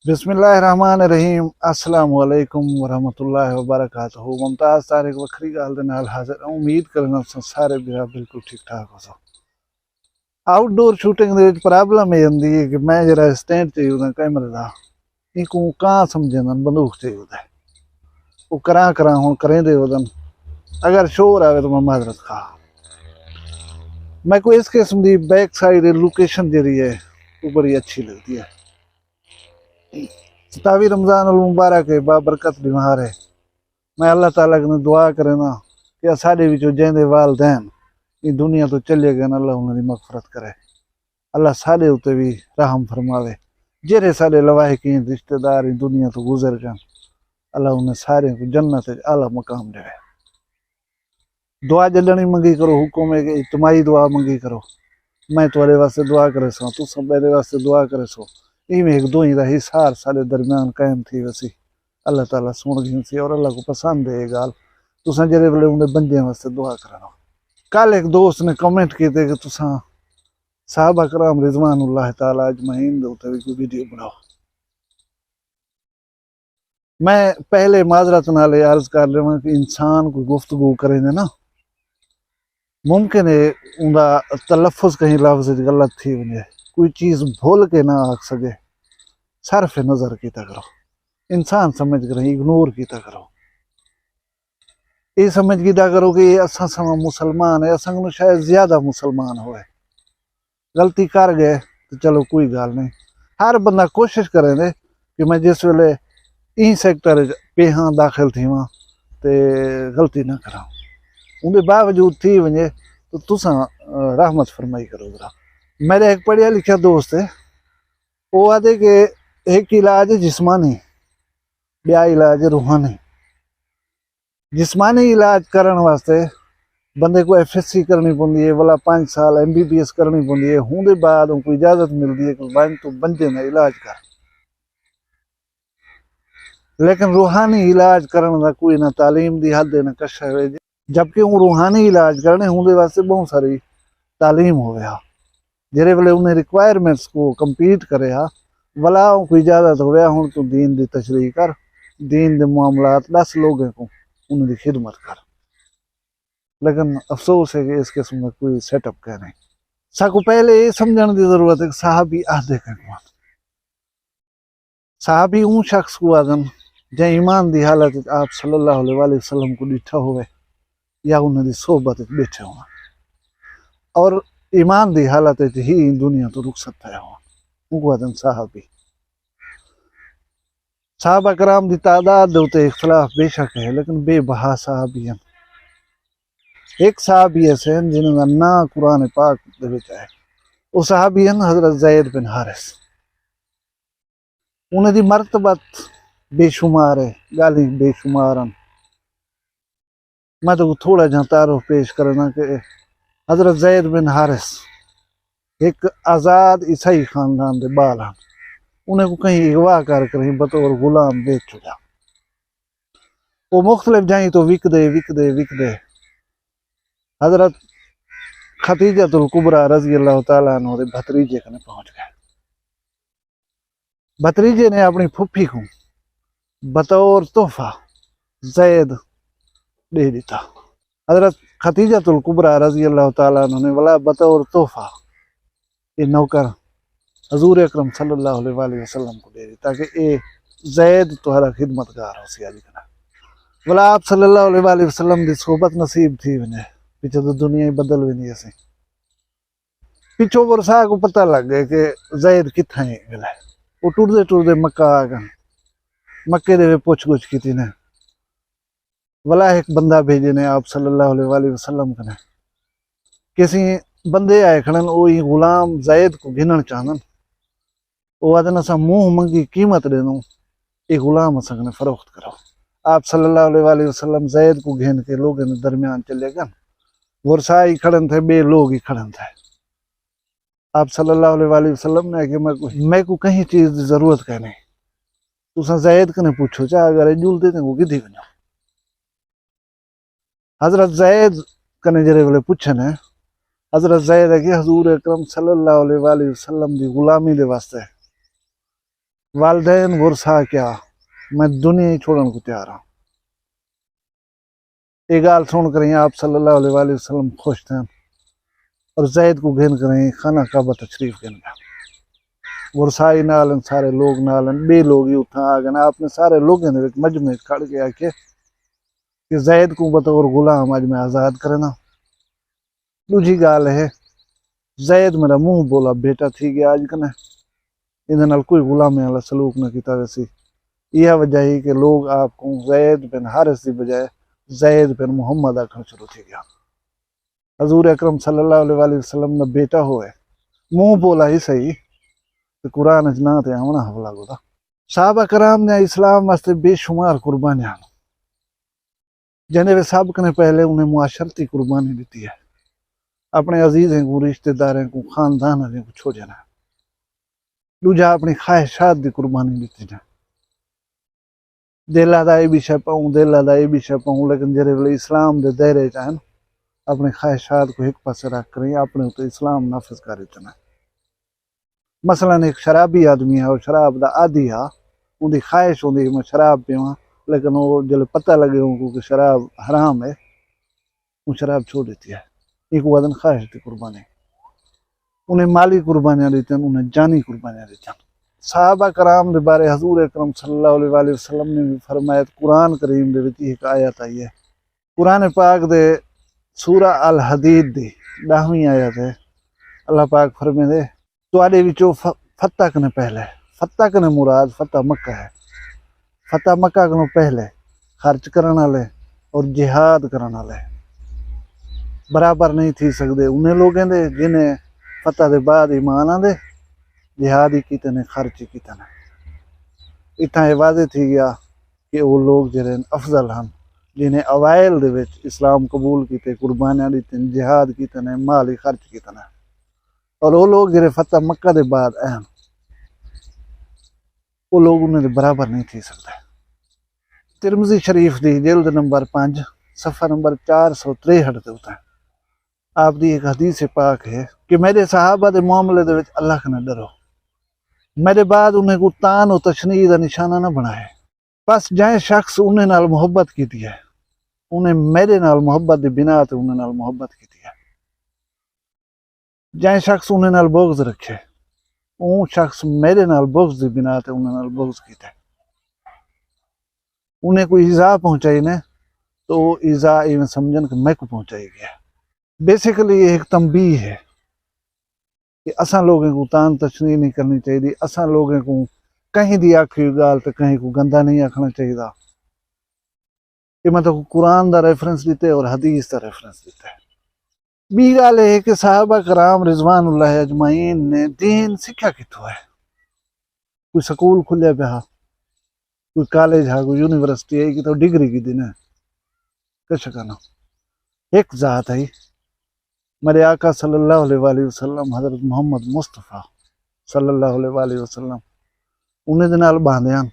बिस्मिल्लाहिर्रहमानिर्रहीम अस्सलाम वालेकुम वरहमतुल्लाहि वबरकातुहू। मुमताज़ तारिक वखरी गाल दे नाल हाज़िर हां। उम्मीद करना सारे भी बिल्कुल ठीक ठाक हो सो। आउटडोर शूटिंग दे विच प्रॉब्लम ये हुंदी है कि मैं जरा स्टैंड चाहिए होंदा कैमरे दा, इनको कां समझेंदा बंदूक चाहिए होंदा, वो करा हुण करेंदे होदन। अगर शोर आवे तो मैं माजरत खा। मैं को इस किस्म दी बैक साइड लोकेशन जेह्ड़ी है वो बड़ी अच्छी लगती है। सतावी रमज़ान अल मुबारक है, बाबरकत बीमार है। मैं अल्लाह ताला ने दुआ करना कि साढ़े विचों जिहदे वालदैन इस दुनिया तो चले गए, अल्लाह उन्हां दी मगफरत करे। अल्लाह साढ़े उत्ते भी रहम फरमावे। जेह्ड़े साढ़े लवाहिकीन रिश्तेदार इस दुनिया तो गुजर गए, अल्लाह उन्हें सारे को जन्नत आला मकाम दे। दुआ जल्दनी मंगी करो, हुक्म है कि इज्तिमाई दुआ मंगी करो। मैं तुहाडे वास्ते दुआ करे सो, तुसां मेरे वास्ते दुआ करे सो। इवें एक दूई दा हिसार साढ़े दरम्यान कायम थी वसी। अल्लाह ताला सुन गिनसी और अल्लाह को पसंद है ये गाल। तुसां जेह्ड़े वेले उन्हें बंदे वास्ते दुआ करना। कल एक दोस्त ने कमेंट किए कि तुसां साहबा कराम रिजवानुल्लाह ताला अजमईन दे उत्ते भी कोई वीडियो बनाओ। मैं पहले माजरत नाल अर्ज कर लवां कि इंसान कोई गुफ्तगू करे ना, मुमकिन है उनका तलफ़ुज़ कहीं लफ्ज़ गलत थी वने, कोई चीज़ भूल के ना आख सके, सरफ नज़र कीता करो, इंसान समझ कर इग्नोर कीता करो। ये समझ कीता करो कि असा समा मुसलमान है, असा शायद ज़्यादा मुसलमान होए। गलती कर गए तो चलो कोई गल नहीं। हर बंदा कोशिश करे दे कि मैं जिस वेले ई सैक्टर पे हाँ दाखिल थी वहाँ तो गलती ना करा। उनके बावजूद थी वने तो तुसा रहमत फरमाई करो जरा। मेरा एक पढ़िया लिखा दोस्त है, वो आदे कि एक इलाज है जिस्मानी, ब्या इलाज है रूहानी। जिस्मानी इलाज करने वास्ते बंदे को FSC करनी पौंदी है, वाला 5 साल MBBS करनी पौंदी है। होंदे बाद उनको इजाजत मिलती है कि वन तो बंदे ना इलाज कर। लेकिन रूहानी इलाज करने का कोई ना तालीम दी हद है ना कश है, जबकि वो रूहानी इलाज करने होंदे वास्ते बहुत सारी तालीम हो गया। जेरे वेले उन्हें रिक्वायरमेंट्स को कंप्लीट करे वला को इजाजत हो गया हूँ तो दीन की तशरीह कर, दीन के मामलात 10 लोगों को उनकी खिदमत कर। लेकिन अफसोस है कि इस किस्म का कोई सेटअप कह नहीं। साकू पहले ये समझने की जरूरत है कि साहबी आदे कौन। साहबी ऊ शख्स को आदन जै ईमान की हालत आप सल्लल्लाहु अलैहि वसल्लम को डिठा होवे या उन्होंने सोहबत बैठे हो और ईमान की हालत ही दुनिया तो रुखसत थे हो आदन साहबी। साहबा कराम की तादाद के उत्ते इख्तलाफ बेशक है, लेकिन बेबहा साहबी हैं। एक साहबी ऐसे हैं जिन्होंने ना कुरान पाक दे विच है, वो साहबी हैं हजरत ज़ैद बिन हारिस। उन्हें दी मरतबत बेशुमार है, गाली बेशुमार हैं। मैं तो थोड़ा जहाँ तारुफ पेश करना कि हजरत ज़ैद बिन हारिस एक आज़ाद ईसाई खानदान के बाल हैं। उन्हें को कहीं अगवा कर कहीं बतौर गुलाम बेच चुका। वो मुख्तलिफ जाई तो विकदे हजरत खतीजतुल कुबरा रज़ी अल्लाह तआला अन्हा दे भतीजे कने पहुंच गए। भतीजे ने अपनी फुफी को बतौर तोहफा ज़ैद दे दिता। हजरत खतीजतुल कुबरा रज़ी अल्लाह तआला अन्हा ने वाला बतौर तोहफा ये नौकर हजूर अकरम सल्लल्लाहु अलैहि वसल्लम को दे दिता कि ये ज़ैद तुम्हारा खिदमतगार हो सियाली कना। वाला आप सल्लल्लाहु अलैहि वसल्लम की सोहबत नसीब थी वने, पीछे तो दुनिया ही बदल भी नहीं ऐसे। पिछो वर्षा को पता लग गया कि ज़ैद कितना है गला। वो टुरदे मक्का आ गए। मक्के दे पुछ गुछ की ने वाला एक बंदा भेजे ने आप सल्लल्लाहु अलैहि वसल्लम कने। किसी बंदे आए खड़न वो ही गुलाम ज़ैद को गिनन चाहन। वो आदन असा मुंह मंगी कीमत दे दूं, ये गुलाम असा कने फरोख्त करो। आप सल्लल्लाहु अलैहि वसल्लम ज़ैद को घेन के लोगों के दरमियान चले गए। वर्षा ही खड़न थे, बे लोग ही खड़न थे। आप सल्लल्लाहु अलैहि वसल्लम ने कि मैं को कहीं चीज की जरूरत कह नहीं, तुसा ज़ैद कने पूछो चाहे अगर जुलते थे वो किधी वनो। हजरत ज़ैद कने जरे वाले पूछन है, हजरत ज़ैद है कि हजूर अकरम सल्लल्लाहु अलैहि वसल्लम की गुलामी दे वास्ते والدین ورثہ کیا میں دنیا ہی چھوڑن کو تیار ہوں. یہ گال سن کر آپ صلی اللہ علیہ وآلہ وسلم خوش تھے اور زید کو گھن کریں خانہ کعبہ تشریف گھن گیا. ورثائی نالن سارے لوگ نالن بے لوگ ہی اتھا آگن. آپ نے سارے لوگوں نے مجمع کھڑ گیا کہ زید کو بطور غلام اج میں آزاد کرنا. دوجی گال ہے زید میرا منہ بولا بیٹا تھی گیا آج کنے اندھے نال کوئی غلامی والا سلوک نہ کیتا. ویسی یہ وجہ ہی کہ لوگ آپ کو زید بن حارث دی بجائے زید بن محمد آکھنا شروع تھی گیا. حضور اکرم صلی اللہ علیہ وآلہ وسلم نے بیٹا ہوئے منہ بولا ہی صحیح کہ قرآن اجنا تے آمنا حوالہ گو دا. صحابہ کرام نے اسلام واسطے بے شمار قربانیاں جنہیں سب کنے پہلے انہیں معاشرتی قربانی دیتی ہے. اپنے عزیزیں کو رشتہ داریں کو خاندان کو چھوڑنا. دوجا اپنی خواہشات دی قربانی دیتی ہے. دل آدائی بھی شے پاؤں دل آدائی بھی شے پاؤں لیکن جرے ویلے اسلام دے دائرے چاہیں اپنے خواہشات کو ایک پاسے رکھ کریں اپنے تو اسلام نافذ کری چنا. مثلا ایک شرابی آدمی ہے اور شراب دا عادی ہے ان دی خواہش ہوندی میں شراب پیواں لیکن وہ جب پتہ لگے ان کو کہ شراب حرام ہے وہ شراب چھوڑ دیتی ہے. ایک وزن خواہش دی قربانی. انہیں مالی قربانیاں دیتے ہیں انہیں جانی قربانیاں دیتے ہیں. صحابہ کرام دے بارے حضور اکرم صلی اللہ علیہ وآلہ وسلم نے بھی فرمایا. قرآن کریم دے وچ ایک آیت آئی ہے قرآن پاک دے سورہ الحدید دی 10ویں آیت ہے. اللہ پاک فرمے دے تواڈے وچوں فتح کنے پہلے فتح کنے مراد فتح مکہ ہے. فتح مکہ کنے پہلے خرچ کرن والے اور جہاد کرن والے برابر نہیں تھی سکدے. انہیں لوگیں دے جنہیں فتح دے بعد ایمان آندے جہاد ہی کیتے نے خرچ ہی کیتے نے. اتنا یہ واضح تھی گیا کہ وہ لوگ جڑے افضل ہن جنہیں اوائل دے وچ اسلام قبول کیتے قربانیاں دیتے جہاد کیتے نے مال ہی خرچ کیتے نے. اور وہ لوگ جڑے فتح مکہ دے بعد آئے وہ لوگ انہیں دے برابر نہیں تھی سکتے. ترمذی شریف دی جلد نمبر 5 صفحہ نمبر 463 تے ہوتا ہے. آپ دی ایک حدیث پاک ہے کہ میرے صحابہ دے معاملے دے وچ اللہ کنے ڈرو. میرے بعد انہیں کو تان و تشنیع دا نشانہ نہ بنائے. بس جائیں شخص انہیں نال محبت کیتی ہے انہیں میرے نال محبت دی بنا تے انہیں نال محبت کیتی ہے. جائیں شخص انہیں نال بغض رکھے اون شخص میرے نال بغض دی بنا تے انہیں نال بغض کیتا ہے. انہیں کوئی ایذا پہنچائی نے تو وہ ایذا ایویں سمجھن کہ میں کو پہنچائی گیا. بیسیکلی یہ ایک تنبیہ ہے کہ اساں لوگوں کو تان تشنیع نہیں کرنی چاہیے. اساں لوگوں کو کہیں دی آکھی گال تے کہیں کو گندا نہیں آکھنا چاہیے. یہ مطلب قرآن دا ریفرنس دیتے اور حدیث دا ریفرنس دیتے. بی گال ہے کہ صحابہ کرام رضوان اللہ اجمعین نے دین سکھا کتوں ہے. کوئی سکول کھلے پہ کوئی کالج ہے کوئی یونیورسٹی ہے کہ تو ڈگری کی دن ہے کچھ کرنا. ایک ذات ہے میرے آقا صلی اللہ علیہ وآلہ وسلم حضرت محمد مصطفیٰ صلی اللہ علیہ وآلہ وسلم انہیں دے نال باندھیاں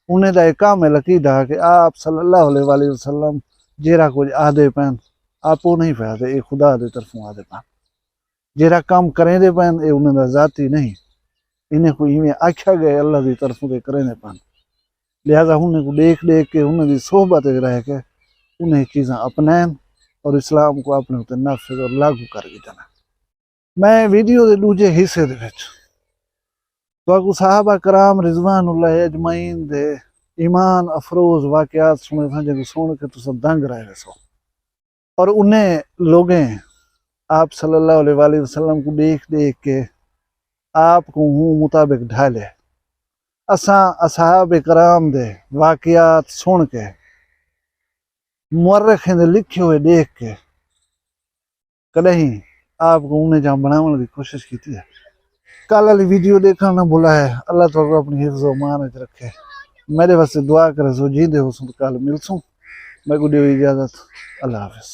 انہیں دا ایک کامل عقیدہ کہ آپ صلی اللہ علیہ وآلہ وسلم جیرا کچھ آدھے پین آپ وہ نہیں پہتے اے خدا دے طرفوں آدھے پین جیرا کام کریں دے پین اے انہیں دا ذاتی نہیں انہیں کوئی ہمیں آکھا گئے اللہ دی طرفوں دے کریں دے پین. لہذا انہیں کو دیکھ کے انہیں دی صحبت رہ کے انہیں چیزاں اپنائیں اور اسلام کو اپنے ہوتے نافذ اور لاگو کر کے جانا. میں ویڈیو دے دوجے حصے دے وچ تو صحابہ کرام رضوان اللہ اجمعین دے ایمان افروز واقعات سنے تھا جن سن کے تو سب دنگ رہے سو. اور انہیں لوگیں آپ صلی اللہ علیہ وآلہ وسلم کو دیکھ کے آپ کو ہوں مطابق ڈھالے. اساں اصحاب کرام دے واقعات سن کے مورخیں دے لکھے ہوئے دیکھ کے کدہیں آپ کو انہیں جہاں بنانے کی کوشش کی تھی. کل والی ویڈیو دیکھنا نہ بھولا ہے. اللہ تعالیٰ اپنی حفظ و امان رکھے. میرے واسطے دعا کرے سو جیندے ہو سن کل مل سوں. میں کو دیو اجازت. اللہ حافظ.